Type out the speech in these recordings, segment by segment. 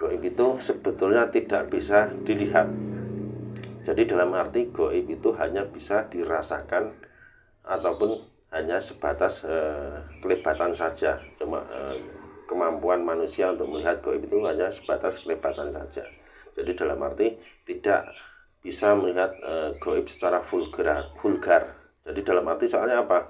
gaib itu sebetulnya tidak bisa dilihat. Jadi dalam arti gaib itu hanya bisa dirasakan ataupun hanya sebatas kelebatan saja. Cuma kemampuan manusia untuk melihat gaib itu hanya sebatas kelebatan saja. Jadi dalam arti tidak bisa melihat gaib secara vulgar. Jadi dalam arti soalnya apa?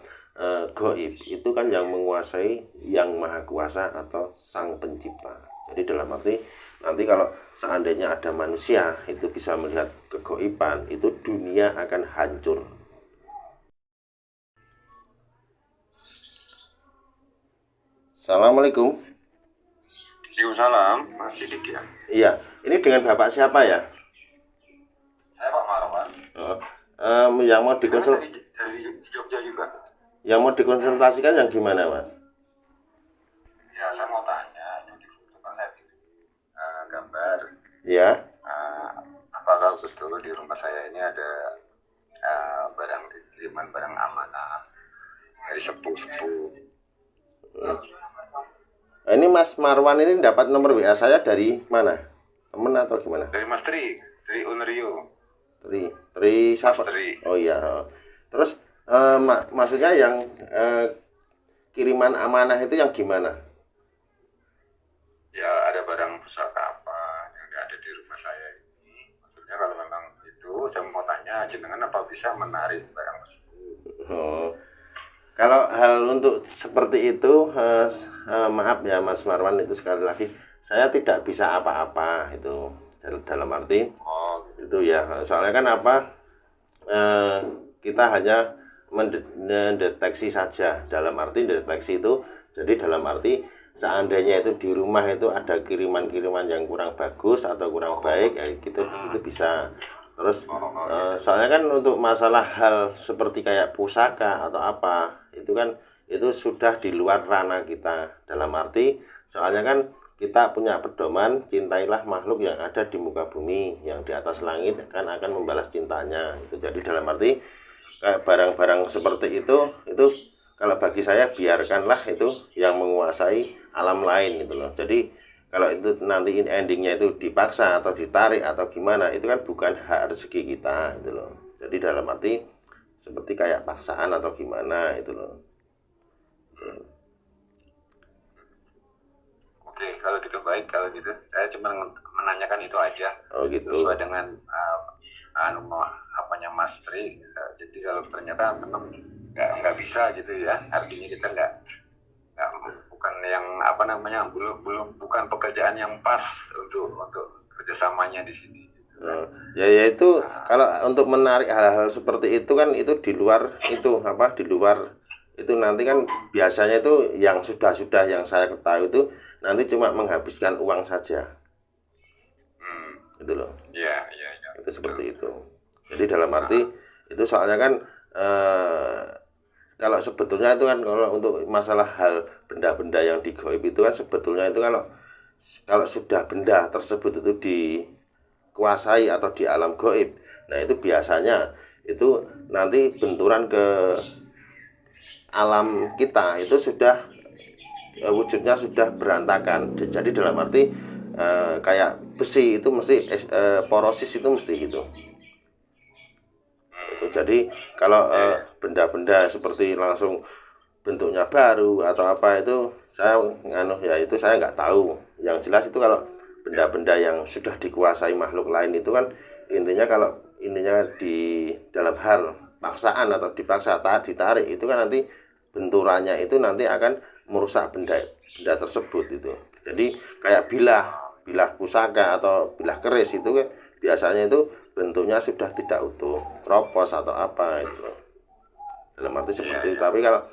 Gaib itu kan yang menguasai yang maha kuasa atau sang pencipta. Jadi dalam arti nanti kalau seandainya ada manusia itu bisa melihat kegaiban, itu dunia akan hancur. Assalamualaikum. Waalaikumsalam, Mas Sidik ya. Iya, ini dengan Bapak siapa ya? Saya Pak Marwan. Yang mau Dari Jogja juga. Yang mau dikonsultasikan yang gimana, Mas? Ya, saya mau tanya, itu dibutuhkan saya gambar. Ya. Apakah betul di rumah saya ini ada kiriman barang amanah dari sepuh-sepuh? Ini Mas Marwan ini dapat nomor WA saya dari mana? Temen atau gimana? Dari Mas dari Unrio. Tri siapa? Tri. Oh iya. Terus maksudnya yang kiriman amanah itu yang gimana? Ya, ada barang pusaka apa yang ada di rumah saya ini. Maksudnya kalau memang itu, saya mau tanya, jenengan apa bisa menarik barang tersebut? Kalau hal untuk seperti itu, maaf ya Mas Marwan, itu sekali lagi saya tidak bisa apa-apa itu dalam arti itu ya. Soalnya kan apa, kita hanya mendeteksi saja. Dalam arti deteksi itu, jadi dalam arti seandainya itu di rumah itu ada kiriman-kiriman yang kurang bagus atau kurang baik, ya gitu, itu bisa. Terus soalnya kan untuk masalah hal seperti kayak pusaka atau apa, itu kan itu sudah di luar ranah kita. Dalam arti soalnya kan kita punya pedoman, cintailah makhluk yang ada di muka bumi, yang di atas langit kan akan membalas cintanya. Itu jadi dalam arti kayak barang-barang seperti itu kalau bagi saya biarkanlah itu yang menguasai alam lain gitu loh. Jadi kalau itu nanti endingnya itu dipaksa atau ditarik atau gimana, itu kan bukan hak rezeki kita gitu loh. Jadi dalam arti seperti kayak paksaan atau gimana itu loh. Oke, kalau gitu baik. Kalau gitu saya cuma menanyakan itu aja. Oh gitu. Sesuai dengan apanya Mas Tri. Jadi kalau ternyata memang nggak bisa gitu ya, artinya kita nggak bukan yang belum bukan pekerjaan yang pas untuk kerjasamanya di sini. Ya itu kalau untuk menarik hal-hal seperti itu kan itu di luar itu itu nanti kan biasanya itu yang sudah yang saya ketahui itu nanti cuma menghabiskan uang saja. Gitu loh. Iya. Itu seperti itu. Jadi dalam arti itu soalnya kan kalau sebetulnya itu kan kalau untuk masalah hal benda-benda yang digaib itu kan sebetulnya itu kalau sudah benda tersebut itu dikuasai atau di alam gaib, nah itu biasanya itu nanti benturan ke alam kita itu sudah wujudnya sudah berantakan. Jadi dalam arti kayak besi itu mesti porosis itu mesti gitu. Jadi kalau benda-benda seperti langsung bentuknya baru atau apa itu saya itu saya nggak tahu. Yang jelas itu kalau benda-benda yang sudah dikuasai makhluk lain itu kan intinya di dalam hal paksaan atau dipaksa ditarik itu kan nanti benturannya itu nanti akan merusak benda tersebut itu. Jadi kayak bilah pusaka atau bilah keris itu kan biasanya itu bentuknya sudah tidak utuh, kropos atau apa itu. Dalam arti seperti itu. Tapi kalau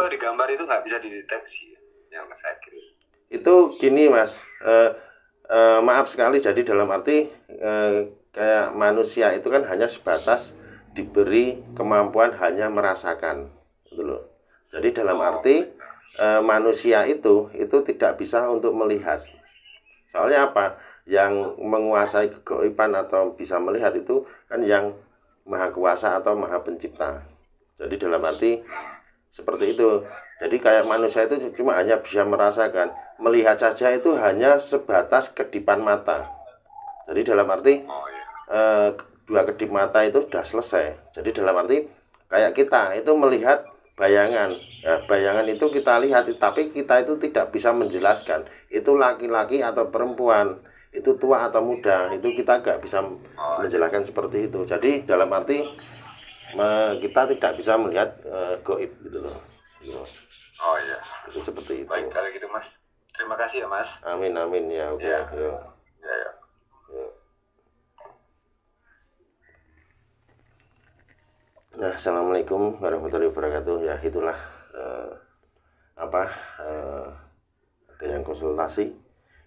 digambar itu nggak bisa dideteksi yang saya kirim. Itu gini Mas, maaf sekali. Jadi dalam arti kayak manusia itu kan hanya sebatas diberi kemampuan hanya merasakan, gitu loh. Jadi dalam arti manusia itu tidak bisa untuk melihat. Soalnya apa? Yang menguasai kegaiban atau bisa melihat itu kan yang maha kuasa atau maha pencipta. Jadi dalam arti seperti itu. Jadi kayak manusia itu cuma hanya bisa merasakan, melihat saja itu hanya sebatas kedipan mata. Jadi dalam arti dua kedip mata itu sudah selesai. Jadi dalam arti kayak kita itu melihat bayangan. Nah, bayangan itu kita lihat, tapi kita itu tidak bisa menjelaskan itu laki-laki atau perempuan, itu tua atau muda, itu kita nggak bisa menjelaskan seperti itu. Jadi dalam arti kita tidak bisa melihat goib gitu loh. Oh iya. Itu seperti itu. Baik kalau gitu Mas. Terima kasih ya Mas. Amin amin ya. Oke. Ya. Ya. Ya. Nah, assalamualaikum warahmatullahi wabarakatuh. Ya itulah ada yang konsultasi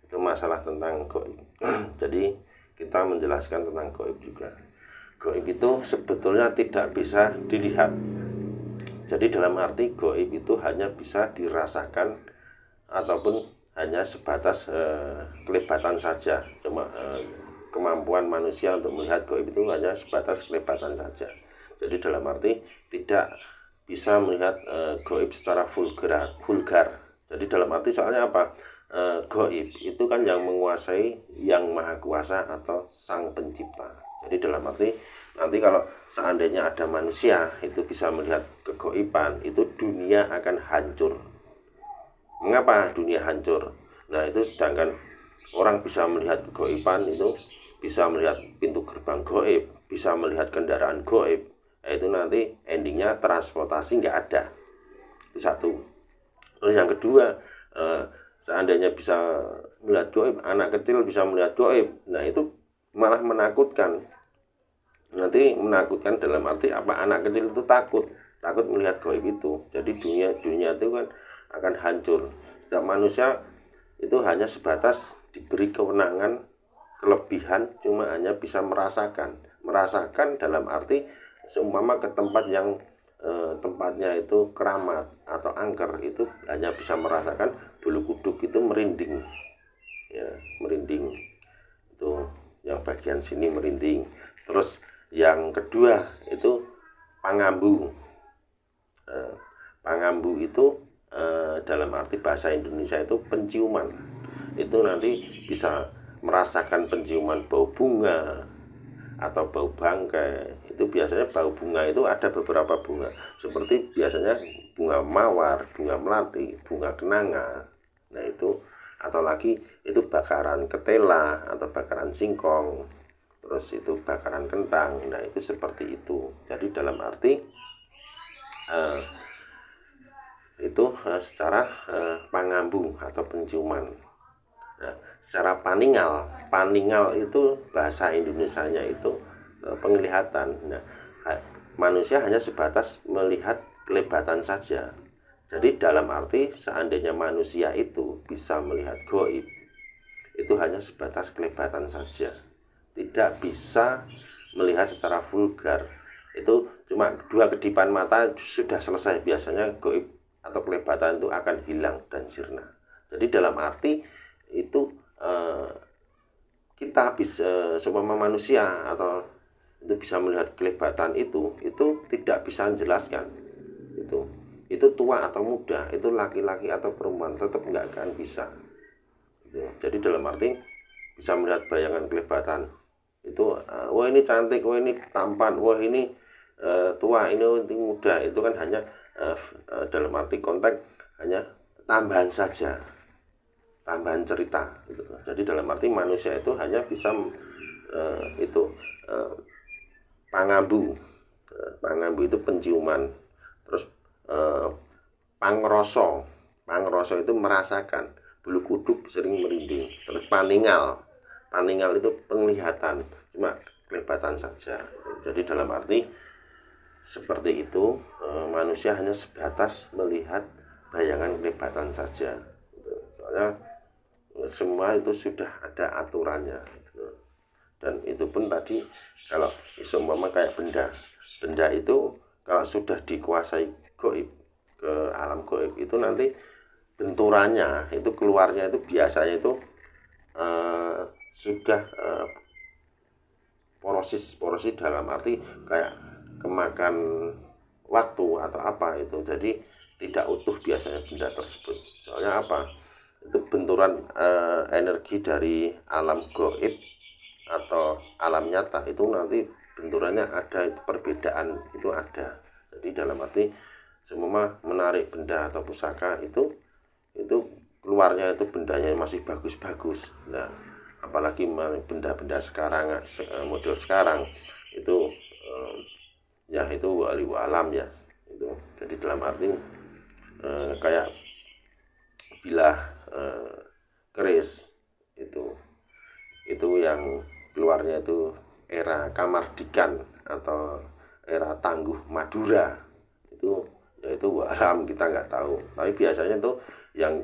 itu masalah tentang goib. Jadi kita menjelaskan tentang goib juga. Goib itu sebetulnya tidak bisa dilihat. Jadi dalam arti goib itu hanya bisa dirasakan ataupun hanya sebatas kelebatan saja. Cuma kemampuan manusia untuk melihat goib itu hanya sebatas kelebatan saja. Jadi dalam arti tidak bisa melihat goib secara vulgar. Jadi dalam arti soalnya apa? Goib itu kan yang menguasai yang maha kuasa atau sang pencipta. Jadi dalam arti nanti kalau seandainya ada manusia itu bisa melihat kegoiban, itu dunia akan hancur. Mengapa dunia hancur? Nah itu sedangkan orang bisa melihat kegoiban, itu bisa melihat pintu gerbang goib, bisa melihat kendaraan goib, itu nanti endingnya transportasi nggak ada. Itu satu. Terus yang kedua, seandainya bisa melihat goib, anak kecil bisa melihat goib, nah itu malah menakutkan. Nanti menakutkan dalam arti apa? Anak kecil itu takut melihat goib itu. Jadi dunia itu kan akan hancur. Setiap manusia itu hanya sebatas diberi kewenangan, kelebihan, cuma hanya bisa merasakan dalam arti seumpama ke tempat yang tempatnya itu keramat atau angker, itu hanya bisa merasakan bulu kuduk itu merinding, ya merinding, itu yang bagian sini merinding. Terus yang kedua itu pangambu. Pangambu itu dalam arti bahasa Indonesia itu penciuman. Itu nanti bisa merasakan penciuman bau bunga atau bau bangkai. Itu biasanya bau bunga itu ada beberapa bunga, seperti biasanya bunga mawar, bunga melati, bunga kenanga. Nah itu, atau lagi itu bakaran ketela atau bakaran singkong, terus itu bakaran kentang. Nah itu seperti itu. Jadi dalam arti itu secara pangambu atau penciuman. Nah, secara paningal itu bahasa Indonesianya itu penglihatan. Nah, manusia hanya sebatas melihat kelebatan saja. Jadi dalam arti seandainya manusia itu bisa melihat goib, itu hanya sebatas kelebatan saja, tidak bisa melihat secara vulgar. Itu cuma dua kedipan mata sudah selesai. Biasanya goib atau kelebatan itu akan hilang dan sirna. Jadi dalam arti itu kita bisa semua manusia atau itu bisa melihat kelebatan itu tidak bisa menjelaskan itu tua atau muda, itu laki-laki atau perempuan, tetap nggak akan bisa. Jadi dalam arti bisa melihat bayangan kelebatan itu, wah ini cantik, wah ini tampan, wah ini tua, ini muda, itu kan hanya dalam arti konteks hanya tambahan saja, tambahan cerita gitu. Jadi dalam arti manusia itu hanya bisa pangambu. Pangambu itu penciuman. Terus pangroso itu merasakan, bulu kuduk sering merinding. Terus paningal itu penglihatan, cuma kelebatan saja. Jadi dalam arti seperti itu, manusia hanya sebatas melihat bayangan kelebatan saja. Soalnya semua itu sudah ada aturannya. Dan itu pun tadi kalau seumpama kayak benda itu kalau sudah dikuasai goib, ke alam goib, itu nanti benturannya itu keluarnya itu biasanya itu sudah porosis dalam arti kayak kemakan waktu atau apa itu. Jadi tidak utuh biasanya benda tersebut. Soalnya apa? Itu benturan energi dari alam gaib atau alam nyata itu nanti benturannya ada, perbedaan itu ada. Jadi dalam arti semua menarik benda atau pusaka itu keluarnya itu bendanya masih bagus-bagus. Nah, apalagi benda-benda sekarang, model sekarang itu ya itu wali alam ya itu. Jadi dalam arti kayak bilah keris itu yang keluarnya itu era Kamardikan atau era Tangguh Madura itu yaitu alam, kita nggak tahu. Tapi biasanya tuh yang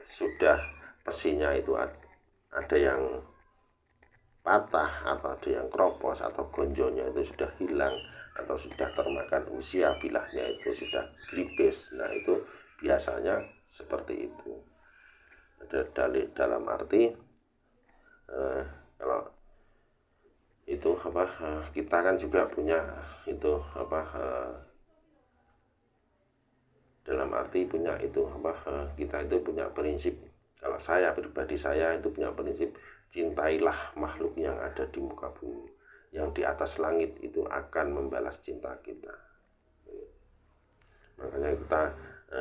sudah besinya itu ada yang patah atau ada yang kropos atau gonjonya itu sudah hilang atau sudah termakan usia, bilahnya itu sudah gripes. Nah itu biasanya seperti itu. Ada dalam arti kalau itu apa, kita kan juga punya itu apa, dalam arti punya itu apa, kita itu punya prinsip. Kalau saya pribadi, saya itu punya prinsip, cintailah makhluk yang ada di muka bumi, yang di atas langit itu akan membalas cinta kita. Makanya kita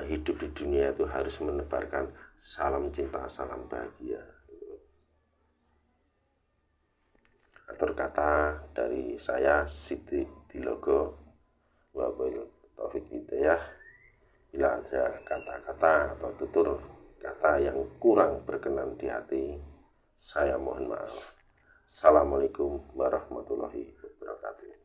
hidup di dunia itu harus menebarkan salam cinta, salam bahagia. Atur kata dari saya, Siti Dilogo, wabil taufik hidayah. Bila ada kata-kata atau tutur kata yang kurang berkenan di hati, saya mohon maaf. Assalamualaikum warahmatullahi wabarakatuh.